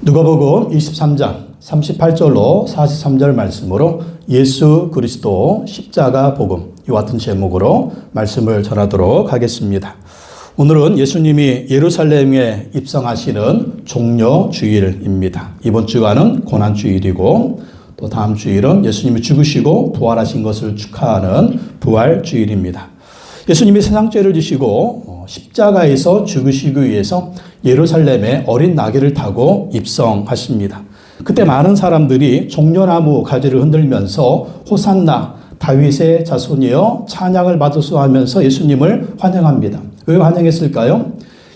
누가복음 23장 38절로 43절 말씀으로 예수 그리스도 십자가 복음, 이와 같은 제목으로 말씀을 전하도록 하겠습니다. 오늘은 예수님이 예루살렘에 입성하시는 종려 주일입니다. 이번 주간은 고난 주일이고 또 다음 주일은 예수님이 죽으시고 부활하신 것을 축하하는 부활 주일입니다. 예수님이 세상 죄를 지시고 십자가에서 죽으시기 위해서 예루살렘에 어린 나귀를 타고 입성하십니다. 그때 많은 사람들이 종려나무 가지를 흔들면서 호산나 다윗의 자손이여 찬양을 받으소서 하면서 예수님을 환영합니다. 왜 환영했을까요?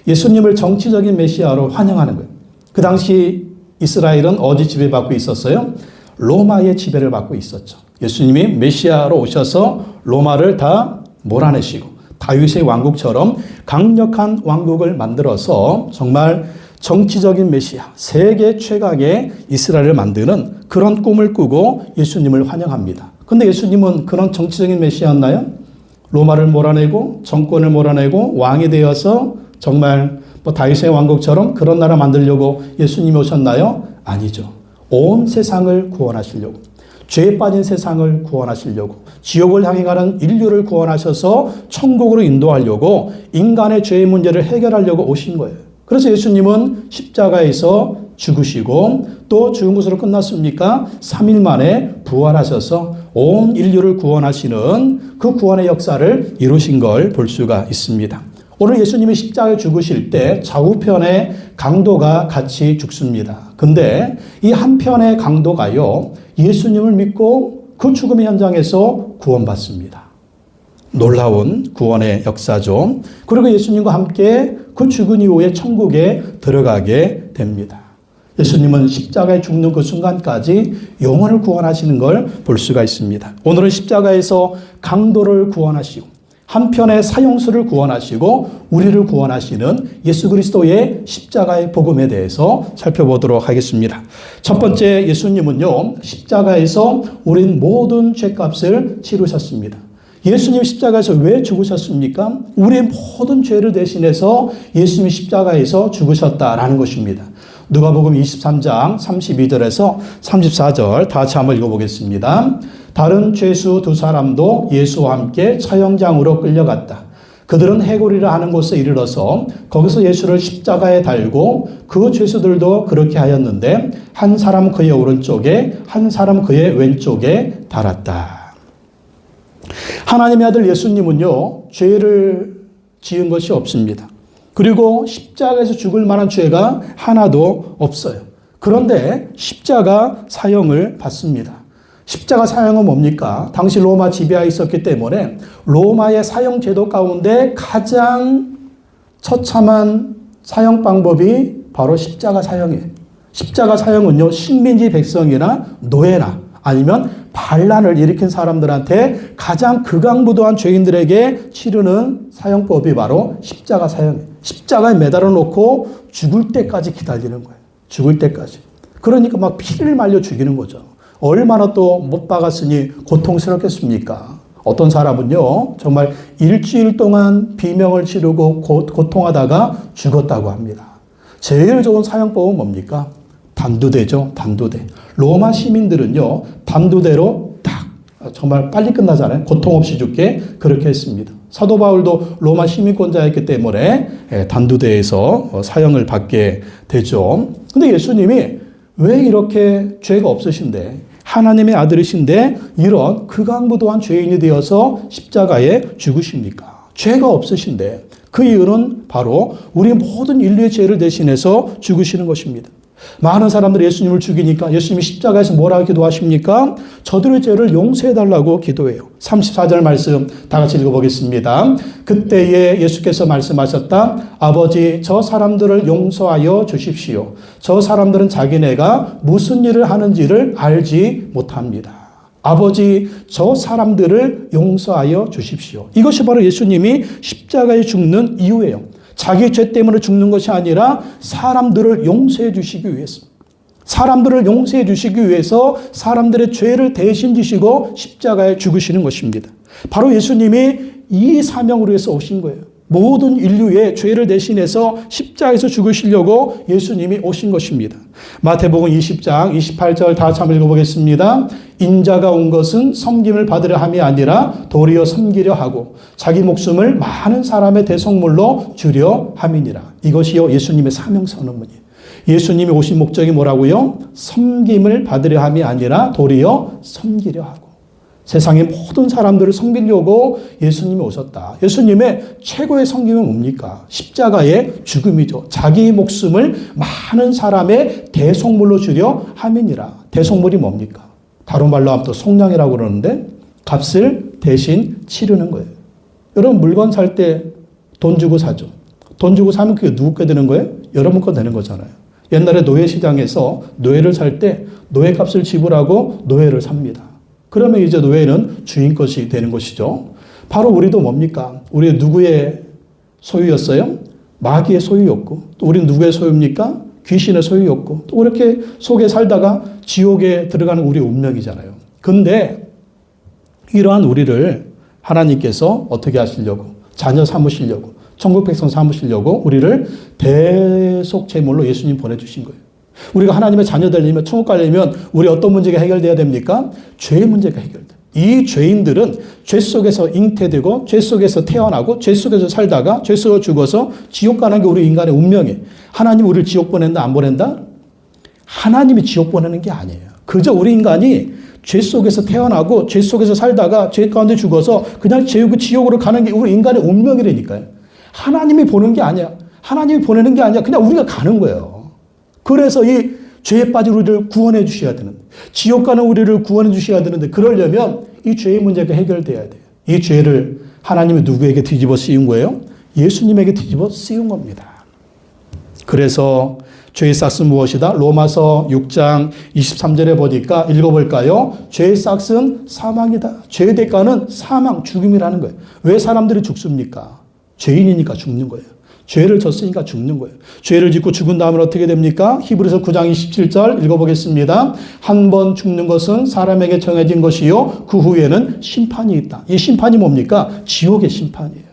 예수님을 정치적인 메시아로 환영하는 거예요. 그 당시 이스라엘은 어디 지배받고 있었어요? 로마의 지배를 받고 있었죠. 예수님이 메시아로 오셔서 로마를 다 몰아내시고 다윗의 왕국처럼 강력한 왕국을 만들어서 정말 정치적인 메시아, 세계 최강의 이스라엘을 만드는 그런 꿈을 꾸고 예수님을 환영합니다. 그런데 예수님은 그런 정치적인 메시아였나요? 로마를 몰아내고 정권을 몰아내고 왕이 되어서 정말 다윗의 왕국처럼 그런 나라 만들려고 예수님이 오셨나요? 아니죠. 온 세상을 구원하시려고, 죄에 빠진 세상을 구원하시려고, 지옥을 향해 가는 인류를 구원하셔서 천국으로 인도하려고, 인간의 죄의 문제를 해결하려고 오신 거예요. 그래서 예수님은 십자가에서 죽으시고 또 죽은 것으로 끝났습니까? 3일 만에 부활하셔서 온 인류를 구원하시는 그 구원의 역사를 이루신 걸 볼 수가 있습니다. 오늘 예수님이 십자가에 죽으실 때 좌우편의 강도가 같이 죽습니다. 근데 이 한편의 강도가요, 예수님을 믿고 그 죽음의 현장에서 구원받습니다. 놀라운 구원의 역사죠. 그리고 예수님과 함께 그 죽은 이후에 천국에 들어가게 됩니다. 예수님은 십자가에 죽는 그 순간까지 영혼을 구원하시는 걸 볼 수가 있습니다. 오늘은 십자가에서 강도를 구원하시고 한편의 사형수를 구원하시고 우리를 구원하시는 예수 그리스도의 십자가의 복음에 대해서 살펴보도록 하겠습니다. 첫 번째, 예수님은요, 십자가에서 우린 모든 죄값을 치르셨습니다. 예수님 십자가에서 왜 죽으셨습니까? 우리의 모든 죄를 대신해서 예수님이 십자가에서 죽으셨다라는 것입니다. 누가복음 23장 32절에서 34절 다 같이 한번 읽어보겠습니다. 다른 죄수 두 사람도 예수와 함께 처형장으로 끌려갔다. 그들은 해골이라 하는 곳에 이르러서 거기서 예수를 십자가에 달고 그 죄수들도 그렇게 하였는데 한 사람 그의 오른쪽에 한 사람 그의 왼쪽에 달았다. 하나님의 아들 예수님은요, 죄를 지은 것이 없습니다. 그리고 십자가에서 죽을 만한 죄가 하나도 없어요. 그런데 십자가 사형을 받습니다. 십자가 사형은 뭡니까? 당시 로마 지배하에 있었기 때문에 로마의 사형 제도 가운데 가장 처참한 사형 방법이 바로 십자가 사형이에요. 십자가 사형은요, 식민지 백성이나 노예나 아니면 반란을 일으킨 사람들한테 가장 극악무도한 죄인들에게 치르는 사형법이 바로 십자가 사형이에요. 십자가에 매달아 놓고 죽을 때까지 기다리는 거예요. 죽을 때까지. 그러니까 막 피를 말려 죽이는 거죠. 얼마나 또 못 박았으니 고통스럽겠습니까? 어떤 사람은요, 정말 일주일 동안 비명을 지르고 고통하다가 죽었다고 합니다. 제일 좋은 사형법은 뭡니까? 단두대죠. 단두대. 로마 시민들은요, 단두대로 딱 정말 빨리 끝나잖아요. 고통 없이 죽게 그렇게 했습니다. 사도 바울도 로마 시민권자였기 때문에 단두대에서 사형을 받게 되죠. 근데 예수님이 왜 이렇게 죄가 없으신데, 하나님의 아들이신데 이런 극악무도한 죄인이 되어서 십자가에 죽으십니까? 죄가 없으신데 그 이유는 바로 우리 모든 인류의 죄를 대신해서 죽으시는 것입니다. 많은 사람들이 예수님을 죽이니까 예수님이 십자가에서 뭐라고 기도하십니까? 저들의 죄를 용서해달라고 기도해요. 34절 말씀 다 같이 읽어보겠습니다. 그때에 예수께서 말씀하셨다. 아버지, 저 사람들을 용서하여 주십시오. 저 사람들은 자기네가 무슨 일을 하는지를 알지 못합니다. 아버지, 저 사람들을 용서하여 주십시오. 이것이 바로 예수님이 십자가에 죽는 이유예요. 자기 죄 때문에 죽는 것이 아니라 사람들을 용서해 주시기 위해서, 사람들을 용서해 주시기 위해서 사람들의 죄를 대신 지시고 십자가에 죽으시는 것입니다. 바로 예수님이 이 사명으로 해서 오신 거예요. 모든 인류의 죄를 대신해서 십자가에서 죽으시려고 예수님이 오신 것입니다. 마태복음 20장 28절 다 같이 한번 읽어보겠습니다. 인자가 온 것은 섬김을 받으려 함이 아니라 도리어 섬기려 하고 자기 목숨을 많은 사람의 대속물로 주려 함이니라. 이것이요 예수님의 사명 선언문이에요. 예수님이 오신 목적이 뭐라고요? 섬김을 받으려 함이 아니라 도리어 섬기려 하고 세상의 모든 사람들을 섬기려고 예수님이 오셨다. 예수님의 최고의 섬김은 뭡니까? 십자가의 죽음이죠. 자기 목숨을 많은 사람의 대속물로 주려 함이니라. 대속물이 뭡니까? 다른 말로 하면 또 속량이라고 그러는데 값을 대신 치르는 거예요. 여러분 물건 살 때 돈 주고 사죠. 돈 주고 사면 그게 누구 게 되는 거예요? 여러분 거 되는 거잖아요. 옛날에 노예시장에서 노예를 살 때 노예값을 지불하고 노예를 삽니다. 그러면 이제 노예는 주인 것이 되는 것이죠. 바로 우리도 뭡니까? 우리 누구의 소유였어요? 마귀의 소유였고 또 우리는 누구의 소유입니까? 귀신의 소유였고 또 이렇게 속에 살다가 지옥에 들어가는 우리의 운명이잖아요. 근데 이러한 우리를 하나님께서 어떻게 하시려고? 자녀 삼으시려고 천국 백성 삼으시려고 우리를 대속 제물로 예수님 보내주신 거예요. 우리가 하나님의 자녀 되려면 천국 가려면 우리 어떤 문제가 해결돼야 됩니까? 죄의 문제가 해결돼요. 이 죄인들은 죄 속에서 잉태되고 죄 속에서 태어나고 죄 속에서 살다가 죄 속에 죽어서 지옥 가는 게 우리 인간의 운명이에요. 하나님 우리를 지옥 보낸다 안 보낸다? 하나님이 지옥 보내는 게 아니에요. 그저 우리 인간이 죄 속에서 태어나고 죄 속에서 살다가 죄 가운데 죽어서 그냥 지옥으로 가는 게 우리 인간의 운명이라니까요. 하나님이 보는 게 아니야. 하나님이 보내는 게 아니야. 그냥 우리가 가는 거예요. 그래서 이 죄에 빠진 우리를 구원해 주셔야 되는데 지옥 가는 우리를 구원해 주셔야 되는데 그러려면 이 죄의 문제가 해결돼야 돼요. 이 죄를 하나님이 누구에게 뒤집어 씌운 거예요? 예수님에게 뒤집어 씌운 겁니다. 그래서 죄의 싹은 무엇이다? 로마서 6장 23절에 보니까 읽어볼까요? 죄의 싹은 사망이다. 죄의 대가는 사망, 죽음이라는 거예요. 왜 사람들이 죽습니까? 죄인이니까 죽는 거예요. 죄를 졌으니까 죽는 거예요. 죄를 짓고 죽은 다음에 어떻게 됩니까? 히브리서 9장 27절 읽어보겠습니다. 한 번 죽는 것은 사람에게 정해진 것이요 그 후에는 심판이 있다. 이 심판이 뭡니까? 지옥의 심판이에요.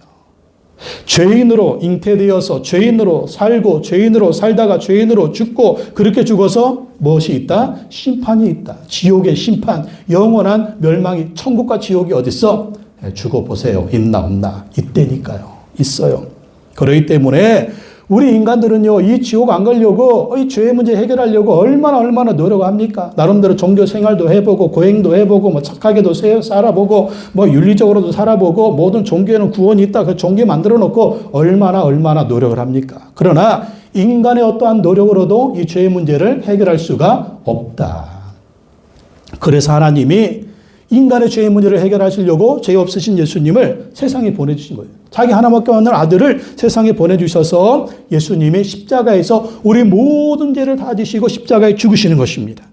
죄인으로 잉태되어서 죄인으로 살고 죄인으로 살다가 죄인으로 죽고 그렇게 죽어서 무엇이 있다? 심판이 있다. 지옥의 심판, 영원한 멸망이 천국과 지옥이 어디 있어? 죽어보세요. 있나 없나? 있다니까요. 있어요. 그렇기 때문에 우리 인간들은요, 이 지옥 안 가려고, 이 죄의 문제 해결하려고 얼마나 노력합니까? 나름대로 종교 생활도 해보고, 고행도 해보고, 뭐 착하게도 살아보고, 뭐 윤리적으로도 살아보고, 모든 종교에는 구원이 있다. 그 종교 만들어 놓고 얼마나 노력을 합니까? 그러나 인간의 어떠한 노력으로도 이 죄의 문제를 해결할 수가 없다. 그래서 하나님이 인간의 죄의 문제를 해결하시려고 죄 없으신 예수님을 세상에 보내주신 거예요. 자기 하나밖에 없는 아들을 세상에 보내주셔서 예수님이 십자가에서 우리 모든 죄를 다 지시고 십자가에 죽으시는 것입니다.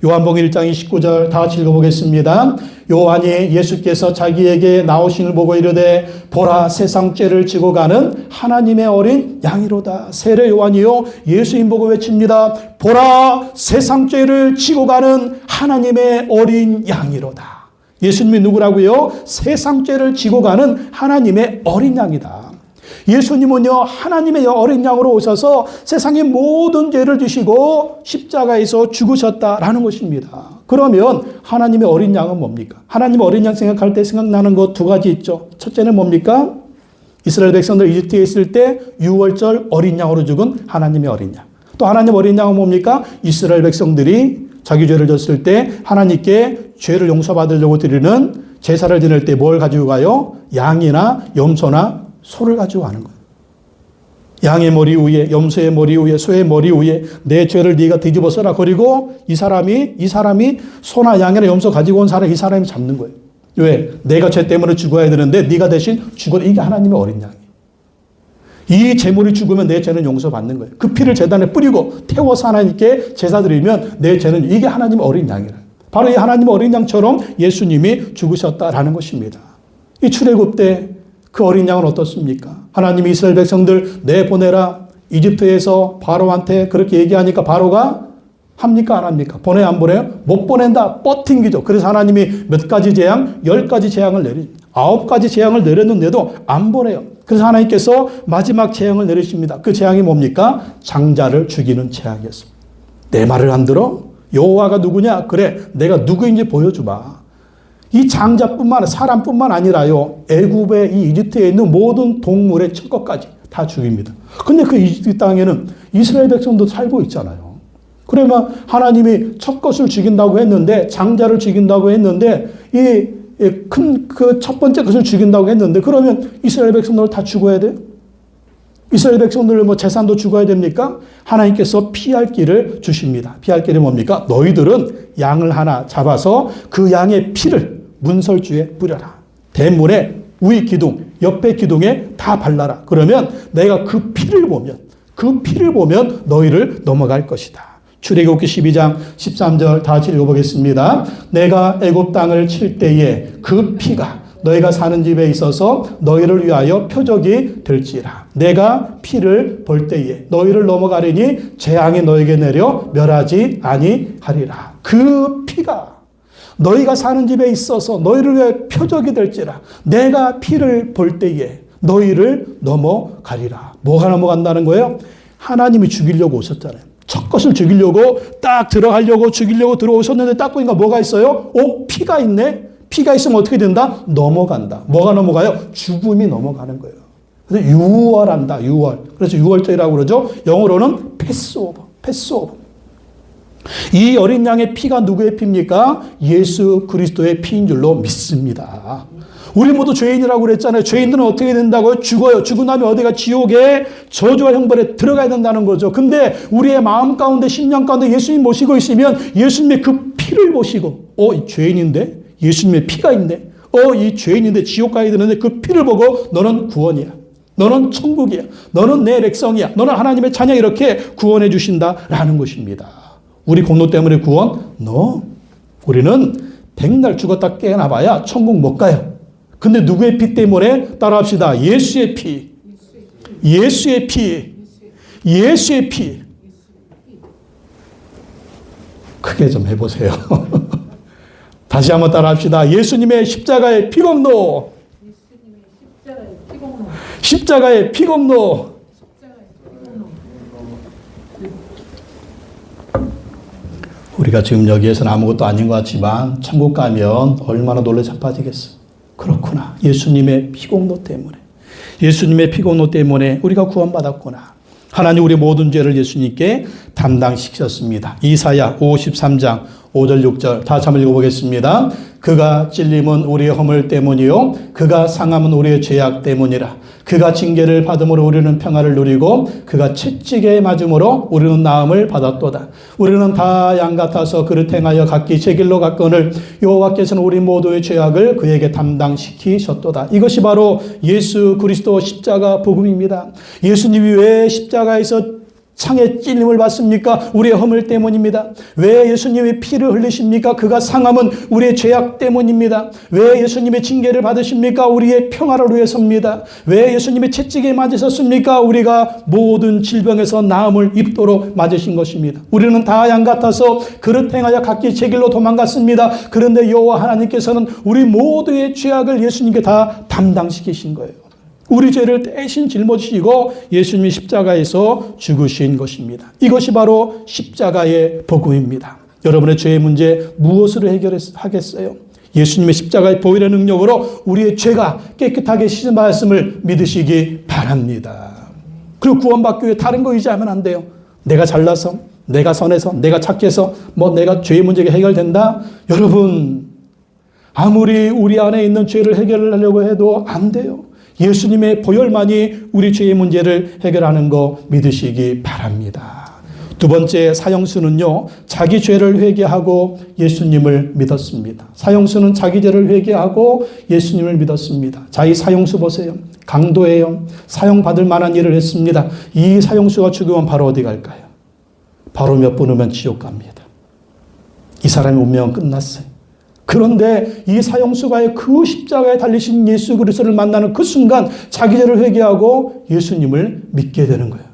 요한복음 1장 29절 다 같이 읽어보겠습니다. 요한이 예수께서 자기에게 나오심을 보고 이르되 보라 세상 죄를 지고 가는 하나님의 어린 양이로다. 세례 요한이요 예수님 보고 외칩니다. 보라 세상 죄를 지고 가는 하나님의 어린 양이로다. 예수님이 누구라고요? 세상 죄를 지고 가는 하나님의 어린 양이다. 예수님은요, 하나님의 어린 양으로 오셔서 세상의 모든 죄를 지시고 십자가에서 죽으셨다라는 것입니다. 그러면 하나님의 어린 양은 뭡니까? 하나님의 어린 양 생각할 때 생각나는 것 두 가지 있죠. 첫째는 뭡니까? 이스라엘 백성들 이집트에 있을 때 유월절 어린 양으로 죽은 하나님의 어린 양. 또 하나님의 어린 양은 뭡니까? 이스라엘 백성들이 자기 죄를 졌을 때 하나님께 죄를 용서받으려고 드리는 제사를 지낼 때 뭘 가지고 가요? 양이나 염소나 소를 가지고 가는 거예요. 양의 머리 위에, 염소의 머리 위에, 소의 머리 위에 내 죄를 네가 뒤집어 써라. 그리고 이 사람이 소나 양이나 염소 가지고 온 사람, 이 사람이 잡는 거예요. 왜? 내가 죄 때문에 죽어야 되는데 네가 대신 죽어라. 이게 하나님의 어린 양이에요. 이 제물이 죽으면 내 죄는 용서받는 거예요. 그 피를 제단에 뿌리고 태워서 하나님께 제사 드리면 내 죄는 이게 하나님의 어린 양이라. 바로 이 하나님의 어린 양처럼 예수님이 죽으셨다라는 것입니다. 이 출애굽 때 그 어린 양은 어떻습니까? 하나님이 이스라엘 백성들 내보내라. 이집트에서 바로한테 그렇게 얘기하니까 바로가 합니까? 안 합니까? 보내요? 안 보내요? 못 보낸다. 뻗팅기죠. 그래서 하나님이 몇 가지 재앙? 10가지 재앙을 내리 9가지 재앙을 내렸는데도 안 보내요. 그래서 하나님께서 마지막 재앙을 내리십니다. 그 재앙이 뭡니까? 장자를 죽이는 재앙이었습니다. 내 말을 안 들어? 여호와가 누구냐? 그래, 내가 누구인지 보여주마. 이 장자뿐만, 사람뿐만 아니라요, 애굽의 이 이집트에 있는 모든 동물의 첫 것까지 다 죽입니다. 근데 그 이집트 땅에는 이스라엘 백성도 살고 있잖아요. 그러면 하나님이 첫 것을 죽인다고 했는데, 장자를 죽인다고 했는데, 그 첫 번째 것을 죽인다고 했는데, 그러면 이스라엘 백성들 다 죽어야 돼요? 이스라엘 백성들 뭐 재산도 죽어야 됩니까? 하나님께서 피할 길을 주십니다. 피할 길이 뭡니까? 너희들은 양을 하나 잡아서 그 양의 피를 문설주에 뿌려라. 대문에 위 기둥, 옆에 기둥에 다 발라라. 그러면 내가 그 피를 보면 너희를 넘어갈 것이다. 출애굽기 12장 13절 다 같이 읽어보겠습니다. 내가 애굽 땅을 칠 때에 그 피가 너희가 사는 집에 있어서 너희를 위하여 표적이 될지라. 내가 피를 볼 때에 너희를 넘어가리니 재앙이 너에게 내려 멸하지 아니하리라. 그 피가 너희가 사는 집에 있어서 너희를 위하여 표적이 될지라. 내가 피를 볼 때에 너희를 넘어가리라. 뭐가 넘어간다는 거예요? 하나님이 죽이려고 오셨잖아요. 첫 것을 죽이려고 딱 들어가려고 죽이려고 들어오셨는데 딱 보니까 뭐가 있어요? 피가 있네? 피가 있으면 어떻게 된다? 넘어간다. 뭐가 넘어가요? 죽음이 넘어가는 거예요. 그래서 유월한다. 유월. 그래서 유월절이라고 그러죠. 영어로는 패스오버. 이 어린 양의 피가 누구의 피입니까? 예수 그리스도의 피인 줄로 믿습니다. 우리 모두 죄인이라고 그랬잖아요. 죄인들은 어떻게 된다고요? 죽어요. 죽은 다음에 어디가 지옥에 저주와 형벌에 들어가야 된다는 거죠. 근데 우리의 마음 가운데, 심령 가운데 예수님 모시고 있으면 예수님의 그 피를 보시고, 이 죄인인데? 예수님의 피가 있네. 이 죄인인데 지옥 가야 되는데 그 피를 보고 너는 구원이야. 너는 천국이야. 너는 내 백성이야. 너는 하나님의 자녀, 이렇게 구원해 주신다라는 것입니다. 우리 공로 때문에 구원? 우리는 백날 죽었다 깨어나봐야 천국 못 가요. 근데 누구의 피 때문에? 따라합시다. 예수의 피. 예수의 피. 예수의 피. 크게 좀 해보세요. 다시 한번 따라합시다. 예수님의 십자가의 피공로. 십자가의 피공로. 우리가 지금 여기에서는 아무것도 아닌 것 같지만 천국 가면 얼마나 놀래 자빠지겠어. 그렇구나. 예수님의 피공로 때문에. 예수님의 피공로 때문에 우리가 구원받았구나. 하나님 우리 모든 죄를 예수님께 담당시켰습니다. 이사야 53장 5절 6절 다 한번 읽어보겠습니다. 그가 찔림은 우리의 허물 때문이요 그가 상함은 우리의 죄악 때문이라. 그가 징계를 받음으로 우리는 평화를 누리고 그가 채찍에 맞음으로 우리는 나음을 받았도다. 우리는 다 양 같아서 그를 행하여 각기 제 길로 갔거늘 여호와께서는 우리 모두의 죄악을 그에게 담당시키셨도다. 이것이 바로 예수 그리스도 십자가 복음입니다. 예수님이 왜 십자가에서 창에 찔림을 받습니까? 우리의 허물 때문입니다. 왜 예수님이 피를 흘리십니까? 그가 상함은 우리의 죄악 때문입니다. 왜 예수님의 징계를 받으십니까? 우리의 평화를 위해서입니다. 왜 예수님의 채찍에 맞으셨습니까? 우리가 모든 질병에서 나음을 입도록 맞으신 것입니다. 우리는 다 양 같아서 그릇 행하여 각기 제 길로 도망갔습니다. 그런데 여호와 하나님께서는 우리 모두의 죄악을 예수님께 다 담당시키신 거예요. 우리 죄를 대신 짊어지시고 예수님이 십자가에서 죽으신 것입니다. 이것이 바로 십자가의 복음입니다. 여러분의 죄의 문제 무엇으로 해결하겠어요? 예수님의 십자가의 보혈의 능력으로 우리의 죄가 깨끗하게 씻어졌음을 믿으시기 바랍니다. 그리고 구원받기 위해 다른 거 의지하면 안 돼요. 내가 잘나서, 내가 선해서, 내가 착해서, 내가 죄의 문제가 해결된다? 여러분, 아무리 우리 안에 있는 죄를 해결하려고 해도 안 돼요. 예수님의 보혈만이 우리 죄의 문제를 해결하는 거 믿으시기 바랍니다. 두 번째, 사형수는요, 자기 죄를 회개하고 예수님을 믿었습니다. 사형수는 자기 죄를 회개하고 예수님을 믿었습니다. 자, 이 사형수 보세요. 강도예요. 사형받을 만한 일을 했습니다. 이 사형수가 죽으면 바로 어디 갈까요? 바로 몇 분 후면 지옥 갑니다. 이 사람의 운명은 끝났어요. 그런데 이 사형수가의 그 십자가에 달리신 예수 그리스도를 만나는 그 순간 자기 죄를 회개하고 예수님을 믿게 되는 거예요.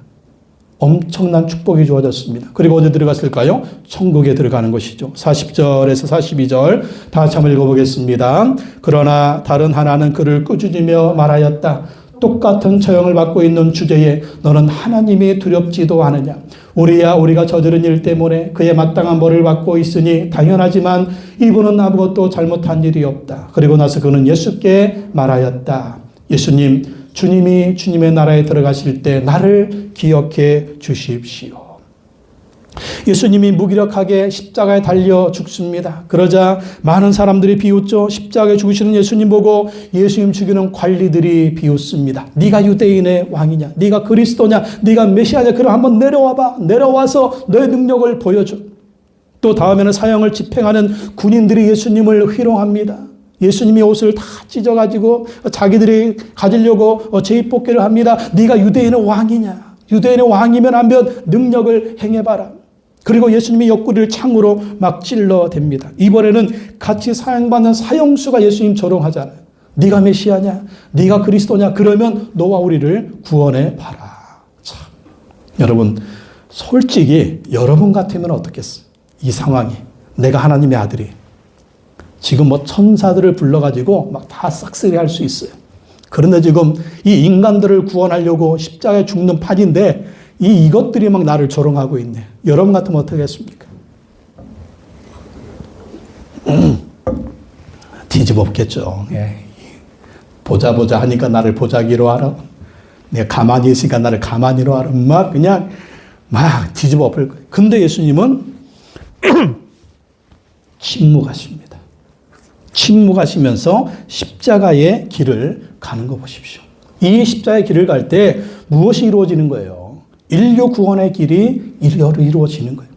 엄청난 축복이 주어졌습니다. 그리고 어디 들어갔을까요? 천국에 들어가는 것이죠. 40절에서 42절 다 같이 한번 읽어보겠습니다. 그러나 다른 하나는 그를 꾸짖으며 말하였다. 똑같은 처형을 받고 있는 주제에 너는 하나님이 두렵지도 않으냐. 우리가 저지른 일 때문에 그의 마땅한 벌을 받고 있으니 당연하지만 이분은 아무것도 잘못한 일이 없다. 그리고 나서 그는 예수께 말하였다. 예수님, 주님이 주님의 나라에 들어가실 때 나를 기억해 주십시오. 예수님이 무기력하게 십자가에 달려 죽습니다. 그러자 많은 사람들이 비웃죠. 십자가에 죽으시는 예수님 보고 예수님 죽이는 관리들이 비웃습니다. 네가 유대인의 왕이냐? 네가 그리스도냐? 네가 메시아냐? 그럼 한번 내려와봐. 내려와서 너의 능력을 보여줘. 또 다음에는 사형을 집행하는 군인들이 예수님을 희롱합니다. 예수님이 옷을 다 찢어가지고 자기들이 가지려고 제입복귀를 합니다. 네가 유대인의 왕이냐? 유대인의 왕이면 한번 능력을 행해봐라. 그리고 예수님이 옆구리를 창으로 막 찔러댑니다. 이번에는 같이 사형받는 사형수가 예수님 조롱하잖아요. 네가 메시아냐? 네가 그리스도냐? 그러면 너와 우리를 구원해 봐라. 참, 여러분 솔직히 여러분 같으면 어떻겠어요? 이 상황이 내가 하나님의 아들이 지금 뭐 천사들을 불러가지고 막 다 싹쓸이 할 수 있어요. 그런데 지금 이 인간들을 구원하려고 십자가에 죽는 판인데 이것들이 막 나를 조롱하고 있네. 여러분 같으면 어떻게 했습니까? 뒤집었겠죠. 예. 보자 하니까 나를 보자기로 하라. 내가 가만히 있으니까 나를 가만히로 하라. 막 그냥 막 뒤집어 엎을 거예요. 근데 예수님은 침묵하십니다. 침묵하시면서 십자가의 길을 가는 거 보십시오. 이 십자가의 길을 갈 때 무엇이 이루어지는 거예요? 인류 구원의 길이 이루어지는 거예요.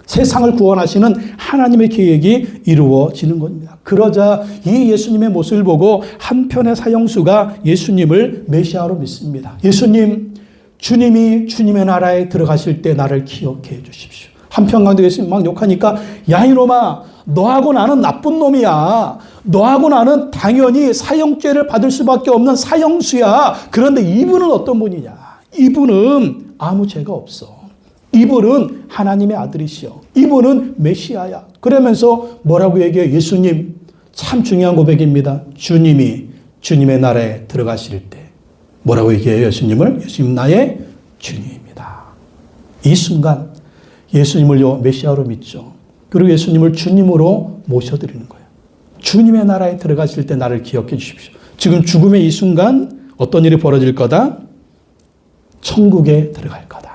세상을 구원하시는 하나님의 계획이 이루어지는 겁니다. 그러자 이 예수님의 모습을 보고 한편의 사형수가 예수님을 메시아로 믿습니다. 예수님, 주님이 주님의 나라에 들어가실 때 나를 기억해 주십시오. 한편 강도 예수님 막 욕하니까 야 이놈아, 너하고 나는 나쁜 놈이야. 너하고 나는 당연히 사형죄를 받을 수밖에 없는 사형수야. 그런데 이분은 어떤 분이냐? 이분은 아무 죄가 없어. 이분은 하나님의 아들이시여. 이분은 메시아야. 그러면서 뭐라고 얘기해요? 예수님, 참 중요한 고백입니다. 주님이 주님의 나라에 들어가실 때 뭐라고 얘기해요? 예수님을? 예수님 나의 주님입니다. 이 순간 예수님을 메시아로 믿죠. 그리고 예수님을 주님으로 모셔드리는 거예요. 주님의 나라에 들어가실 때 나를 기억해 주십시오. 지금 죽음의 이 순간 어떤 일이 벌어질 거다? 천국에 들어갈 거다.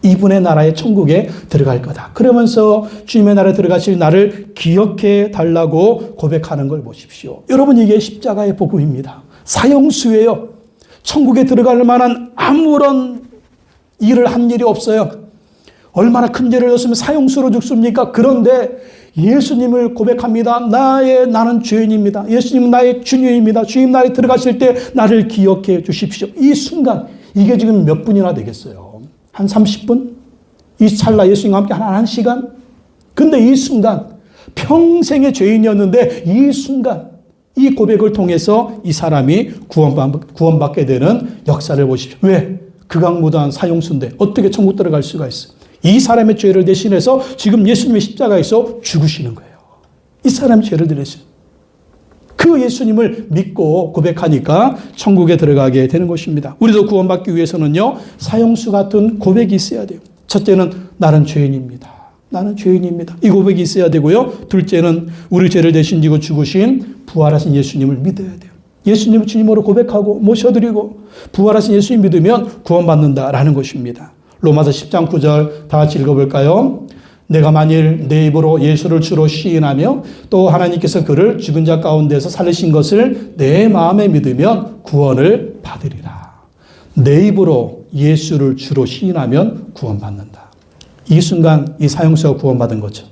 이분의 나라의 천국에 들어갈 거다. 그러면서 주님의 나라에 들어가실 나를 기억해 달라고 고백하는 걸 보십시오. 여러분 이게 십자가의 복음입니다. 사형수예요. 천국에 들어갈 만한 아무런 일을 한 일이 없어요. 얼마나 큰 죄를 졌으면 사형수로 죽습니까? 그런데 예수님을 고백합니다. 나는 죄인입니다. 예수님은 나의 주님입니다. 주님 나라에 들어가실 때 나를 기억해 주십시오. 이 순간 이게 지금 몇 분이나 되겠어요? 한 30분? 이 찰나 예수님과 함께 한 시간? 근데 이 순간 평생의 죄인이었는데 이 순간 이 고백을 통해서 이 사람이 구원받게 되는 역사를 보십시오. 왜? 극악무도한 사형수인데 어떻게 천국 들어갈 수가 있어요? 이 사람의 죄를 대신해서 지금 예수님의 십자가에서 죽으시는 거예요. 이 사람의 죄를 대신해서. 그 예수님을 믿고 고백하니까 천국에 들어가게 되는 것입니다. 우리도 구원받기 위해서는요, 사형수 같은 고백이 있어야 돼요. 첫째는 나는 죄인입니다. 나는 죄인입니다. 이 고백이 있어야 되고요. 둘째는 우리 죄를 대신 지고 죽으신 부활하신 예수님을 믿어야 돼요. 예수님을 주님으로 고백하고 모셔드리고 부활하신 예수님 믿으면 구원받는다라는 것입니다. 로마서 10장 9절 다 같이 읽어볼까요? 내가 만일 내 입으로 예수를 주로 시인하며 또 하나님께서 그를 죽은 자 가운데서 살리신 것을 내 마음에 믿으면 구원을 받으리라. 내 입으로 예수를 주로 시인하면 구원받는다. 이 순간 이 사형수가 구원받은 거죠.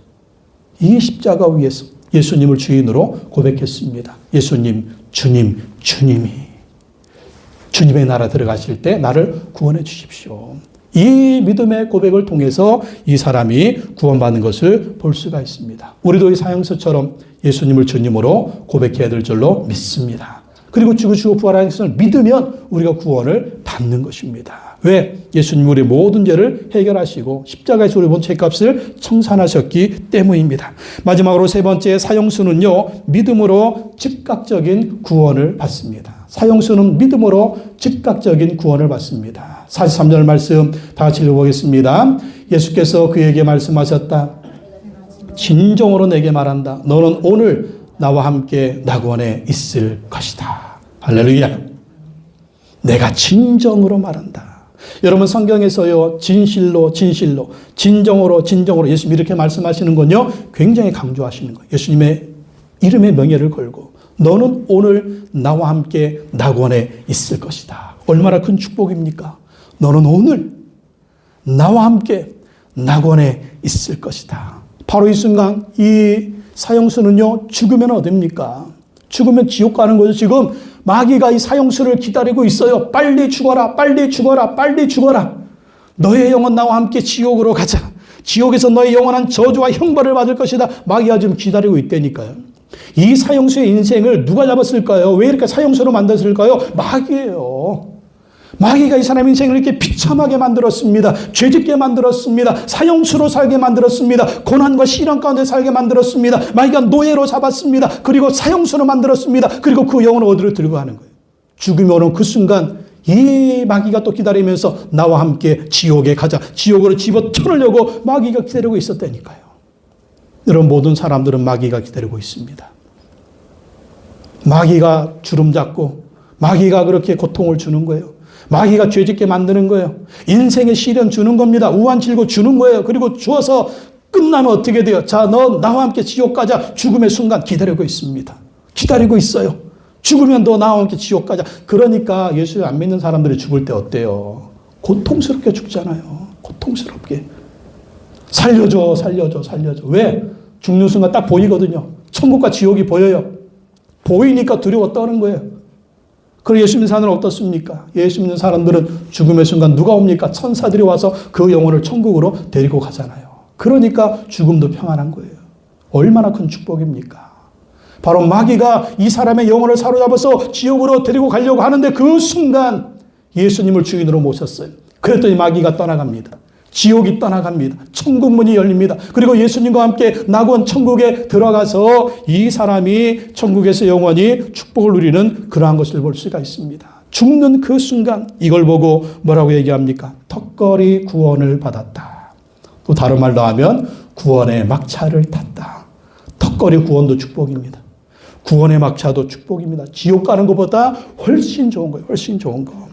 이 십자가 위에서 예수님을 주인으로 고백했습니다. 예수님, 주님, 주님이 주님의 나라 들어가실 때 나를 구원해 주십시오. 이 믿음의 고백을 통해서 이 사람이 구원받는 것을 볼 수가 있습니다. 우리도 이 사형수처럼 예수님을 주님으로 고백해야 될 줄로 믿습니다. 그리고 죽으시고 부활하신 것을 믿으면 우리가 구원을 받는 것입니다. 왜? 예수님이 우리 모든 죄를 해결하시고 십자가에서 우리 본 죄값을 청산하셨기 때문입니다. 마지막으로 세 번째 사형수는요, 믿음으로 즉각적인 구원을 받습니다. 사형수는 믿음으로 즉각적인 구원을 받습니다. 43절 말씀 다 같이 읽어보겠습니다. 예수께서 그에게 말씀하셨다. 진정으로 내게 말한다. 너는 오늘 나와 함께 낙원에 있을 것이다. 할렐루야. 내가 진정으로 말한다. 여러분 성경에서요, 진실로 진정으로 예수님 이렇게 말씀하시는군요. 굉장히 강조하시는 거예요. 예수님의 이름의 명예를 걸고 너는 오늘 나와 함께 낙원에 있을 것이다. 얼마나 큰 축복입니까? 너는 오늘 나와 함께 낙원에 있을 것이다. 바로 이 순간 이 사형수는요, 죽으면 어딥니까? 죽으면 지옥 가는 거죠. 지금 마귀가 이 사형수를 기다리고 있어요. 빨리 죽어라, 빨리 죽어라, 빨리 죽어라. 너의 영혼 나와 함께 지옥으로 가자. 지옥에서 너의 영원한 저주와 형벌을 받을 것이다. 마귀가 지금 기다리고 있다니까요. 이 사형수의 인생을 누가 잡았을까요? 왜 이렇게 사형수로 만들었을까요? 마귀예요. 마귀가 이 사람의 인생을 이렇게 비참하게 만들었습니다. 죄짓게 만들었습니다. 사형수로 살게 만들었습니다. 고난과 시련 가운데 살게 만들었습니다. 마귀가 노예로 잡았습니다. 그리고 사형수로 만들었습니다. 그리고 그 영혼을 어디로 들고 가는 거예요? 죽음이 오는 그 순간 이 마귀가 또 기다리면서 나와 함께 지옥에 가자. 지옥으로 집어넣으려고 마귀가 기다리고 있었다니까요. 여러분 모든 사람들은 마귀가 기다리고 있습니다. 마귀가 주름 잡고 마귀가 그렇게 고통을 주는 거예요. 마귀가 죄짓게 만드는 거예요. 인생의 시련 주는 겁니다. 우환질고 주는 거예요. 그리고 주어서 끝나면 어떻게 돼요? 자, 너 나와 함께 지옥 가자. 죽음의 순간 기다리고 있습니다. 기다리고 있어요. 죽으면 너 나와 함께 지옥 가자. 그러니까 예수를 안 믿는 사람들이 죽을 때 어때요? 고통스럽게 죽잖아요. 고통스럽게. 살려줘. 왜? 죽는 순간 딱 보이거든요. 천국과 지옥이 보여요. 보이니까 두려워 떠는 거예요. 그리고 예수 믿는 사람들은 어떻습니까? 예수 믿는 사람들은 죽음의 순간 누가 옵니까? 천사들이 와서 그 영혼을 천국으로 데리고 가잖아요. 그러니까 죽음도 평안한 거예요. 얼마나 큰 축복입니까? 바로 마귀가 이 사람의 영혼을 사로잡아서 지옥으로 데리고 가려고 하는데 그 순간 예수님을 주인으로 모셨어요. 그랬더니 마귀가 떠나갑니다. 지옥이 떠나갑니다. 천국 문이 열립니다. 그리고 예수님과 함께 낙원 천국에 들어가서 이 사람이 천국에서 영원히 축복을 누리는 그러한 것을 볼 수가 있습니다. 죽는 그 순간 이걸 보고 뭐라고 얘기합니까? 턱걸이 구원을 받았다. 또 다른 말로 하면 구원의 막차를 탔다. 턱걸이 구원도 축복입니다. 구원의 막차도 축복입니다. 지옥 가는 것보다 훨씬 좋은 거예요. 훨씬 좋은 거.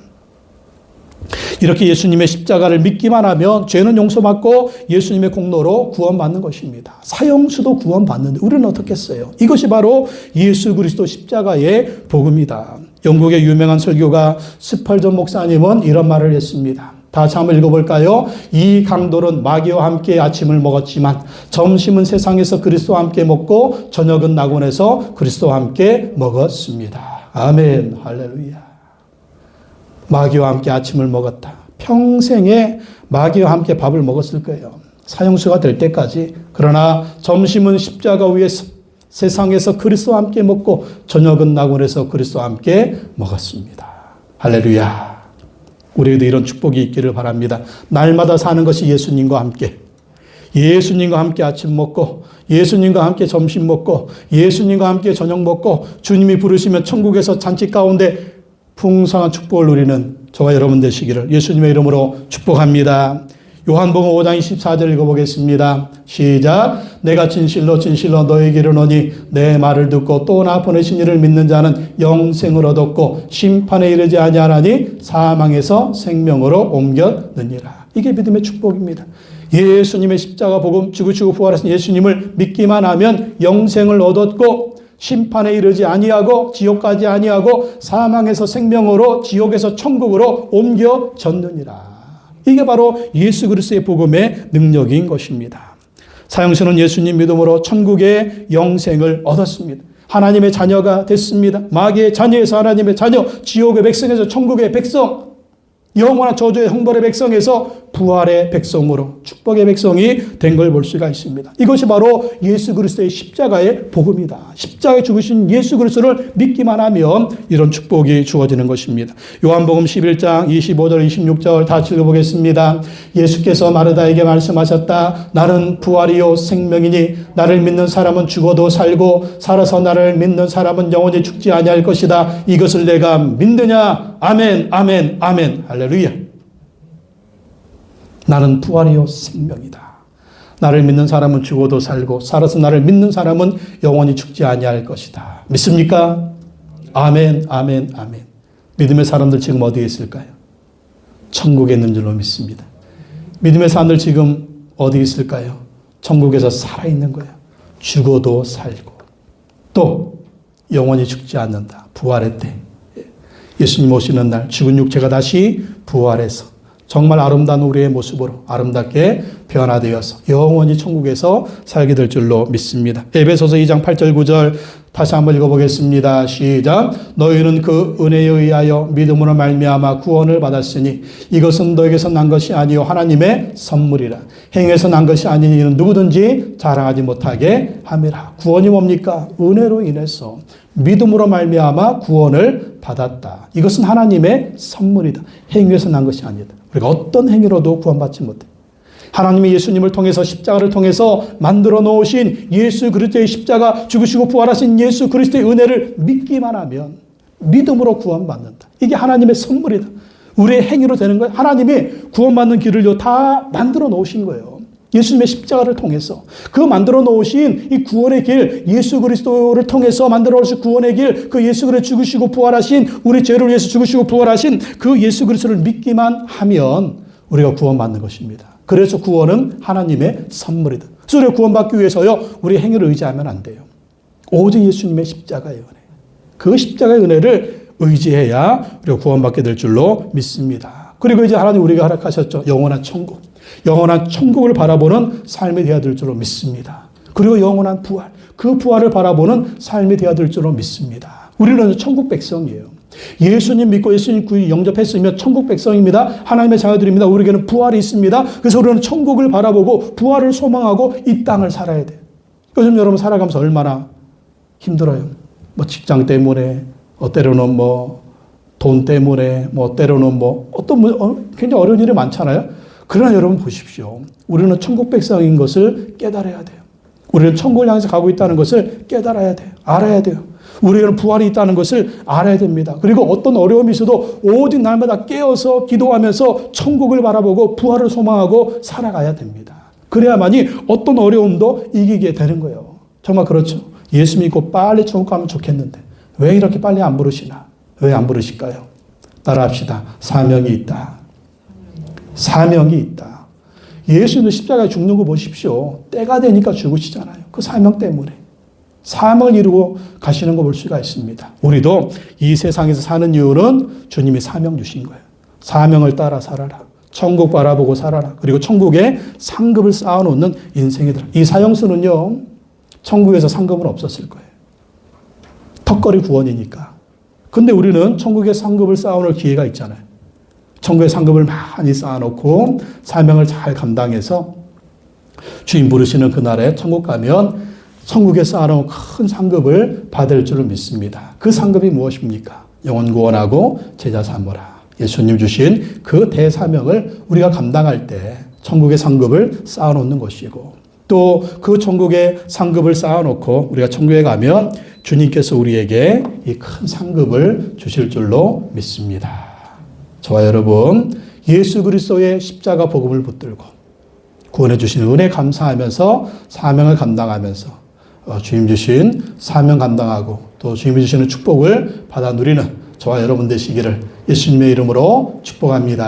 이렇게 예수님의 십자가를 믿기만 하면 죄는 용서받고 예수님의 공로로 구원받는 것입니다. 사형수도 구원받는데 우리는 어떻겠어요? 이것이 바로 예수 그리스도 십자가의 복음이다. 영국의 유명한 설교가 스펄전 목사님은 이런 말을 했습니다. 다 같이 한번 읽어볼까요? 이 강돌은 마귀와 함께 아침을 먹었지만 점심은 세상에서 그리스도와 함께 먹고 저녁은 낙원에서 그리스도와 함께 먹었습니다. 아멘. 할렐루야. 마귀와 함께 아침을 먹었다. 평생에 마귀와 함께 밥을 먹었을 거예요. 사형수가 될 때까지. 그러나 점심은 십자가 위에서 세상에서 그리스도와 함께 먹고 저녁은 낙원에서 그리스도와 함께 먹었습니다. 할렐루야. 우리에게도 이런 축복이 있기를 바랍니다. 날마다 사는 것이 예수님과 함께. 예수님과 함께 아침 먹고 예수님과 함께 점심 먹고 예수님과 함께 저녁 먹고 주님이 부르시면 천국에서 잔치 가운데 풍성한 축복을 누리는 저와 여러분 되시기를 예수님의 이름으로 축복합니다. 요한복음 5장 24절 읽어보겠습니다. 시작. 내가 진실로 너에게 이르노니 내 말을 듣고 또 나 보내신 이를 믿는 자는 영생을 얻었고 심판에 이르지 아니하나니 사망에서 생명으로 옮겼느니라. 이게 믿음의 축복입니다. 예수님의 십자가 복음 죽으시고 부활하신 예수님을 믿기만 하면 영생을 얻었고 심판에 이르지 아니하고 지옥 가지 아니하고 사망에서 생명으로 지옥에서 천국으로 옮겨졌느니라. 이게 바로 예수 그리스도의 복음의 능력인 것입니다. 사형수는 예수님 믿음으로 천국의 영생을 얻었습니다. 하나님의 자녀가 됐습니다. 마귀의 자녀에서 하나님의 자녀, 지옥의 백성에서 천국의 백성. 영원한 저주의 형벌의 백성에서 부활의 백성으로 축복의 백성이 된 걸 볼 수가 있습니다. 이것이 바로 예수 그리스도의 십자가의 복음이다. 십자가에 죽으신 예수 그리스도를 믿기만 하면 이런 축복이 주어지는 것입니다. 요한복음 11장 25절 26절 다 읽어보겠습니다. 예수께서 마르다에게 말씀하셨다. 나는 부활이요 생명이니 나를 믿는 사람은 죽어도 살고 살아서 나를 믿는 사람은 영원히 죽지 아니할 것이다. 이것을 내가 믿느냐? 아멘 아멘 아멘 할렐루야. 나는 부활이요 생명이다. 나를 믿는 사람은 죽어도 살고 살아서 나를 믿는 사람은 영원히 죽지 아니할 것이다. 믿습니까? 아멘 아멘 아멘. 믿음의 사람들 지금 어디에 있을까요? 천국에 있는 줄로 믿습니다. 믿음의 사람들 지금 어디 있을까요? 천국에서 살아있는 거예요. 죽어도 살고 또 영원히 죽지 않는다. 부활의 때 예수님 오시는 날 죽은 육체가 다시 부활해서 정말 아름다운 우리의 모습으로 아름답게 변화되어서 영원히 천국에서 살게 될 줄로 믿습니다. 에베소서 2장 8절 9절 다시 한번 읽어보겠습니다. 시작. 너희는 그 은혜에 의하여 믿음으로 말미암아 구원을 받았으니 이것은 너에게서 난 것이 아니요 하나님의 선물이라. 행위에서 난 것이 아니니 이는 누구든지 자랑하지 못하게 함이라. 구원이 뭡니까? 은혜로 인해서 믿음으로 말미암아 구원을 받았다. 이것은 하나님의 선물이다. 행위에서 난 것이 아니다. 우리가 어떤 행위로도 구원받지 못해. 하나님이 예수님을 통해서 십자가를 통해서 만들어 놓으신 예수 그리스도의 십자가 죽으시고 부활하신 예수 그리스도의 은혜를 믿기만 하면 믿음으로 구원받는다. 이게 하나님의 선물이다. 우리의 행위로 되는 거예요. 하나님이 구원받는 길을 다 만들어 놓으신 거예요. 예수님의 십자가를 통해서 그 만들어 놓으신 이 구원의 길, 예수 그리스도를 통해서 만들어 놓으신 구원의 길, 그 예수 그리스도 죽으시고 부활하신 우리 죄를 위해서 죽으시고 부활하신 그 예수 그리스도를 믿기만 하면 우리가 구원받는 것입니다. 그래서 구원은 하나님의 선물이다. 그래서 우리가 구원받기 위해서요, 우리 행위를 의지하면 안 돼요. 오직 예수님의 십자가의 은혜. 그 십자가의 은혜를 의지해야 우리가 구원받게 될 줄로 믿습니다. 그리고 이제 하나님 우리가 허락하셨죠. 영원한 천국. 영원한 천국을 바라보는 삶이 되어야 될 줄로 믿습니다. 그리고 영원한 부활. 그 부활을 바라보는 삶이 되어야 될 줄로 믿습니다. 우리는 천국 백성이에요. 예수님 믿고 예수님 구이 영접했으면 천국 백성입니다. 하나님의 자녀들입니다. 우리에게는 부활이 있습니다. 그래서 우리는 천국을 바라보고 부활을 소망하고 이 땅을 살아야 돼요. 요즘 여러분 살아가면서 얼마나 힘들어요. 뭐 직장 때문에, 때로는 돈 때문에, 때로는 굉장히 어려운 일이 많잖아요. 그러나 여러분 보십시오. 우리는 천국 백성인 것을 깨달아야 돼요. 우리는 천국을 향해서 가고 있다는 것을 깨달아야 돼요. 알아야 돼요. 우리는 부활이 있다는 것을 알아야 됩니다. 그리고 어떤 어려움이 있어도 오직 날마다 깨어서 기도하면서 천국을 바라보고 부활을 소망하고 살아가야 됩니다. 그래야만이 어떤 어려움도 이기게 되는 거예요. 정말 그렇죠. 예수 믿고 빨리 천국 가면 좋겠는데 왜 이렇게 빨리 안 부르시나? 왜 안 부르실까요? 따라합시다. 사명이 있다. 사명이 있다. 예수님도 십자가에 죽는 거 보십시오. 때가 되니까 죽으시잖아요. 그 사명 때문에. 사명을 이루고 가시는 거 볼 수가 있습니다. 우리도 이 세상에서 사는 이유는 주님이 사명 주신 거예요. 사명을 따라 살아라. 천국 바라보고 살아라. 그리고 천국에 상급을 쌓아놓는 인생이더라. 이 사형수는요, 천국에서 상급은 없었을 거예요. 턱걸이 구원이니까. 근데 우리는 천국에 상급을 쌓아놓을 기회가 있잖아요. 천국에 상급을 많이 쌓아놓고 사명을 잘 감당해서 주님 부르시는 그날에 천국 가면 천국에 쌓아놓은 큰 상급을 받을 줄을 믿습니다. 그 상급이 무엇입니까? 영원 구원하고 제자 삼으라. 예수님 주신 그 대사명을 우리가 감당할 때 천국의 상급을 쌓아놓는 것이고 또 그 천국의 상급을 쌓아놓고 우리가 천국에 가면 주님께서 우리에게 이 큰 상급을 주실 줄로 믿습니다. 저와 여러분, 예수 그리스도의 십자가 복음을 붙들고 구원해 주신 은혜 감사하면서 사명을 감당하면서 주님 주신 사명 감당하고 또 주님이 주시는 축복을 받아 누리는 저와 여러분 되시기를 예수님의 이름으로 축복합니다.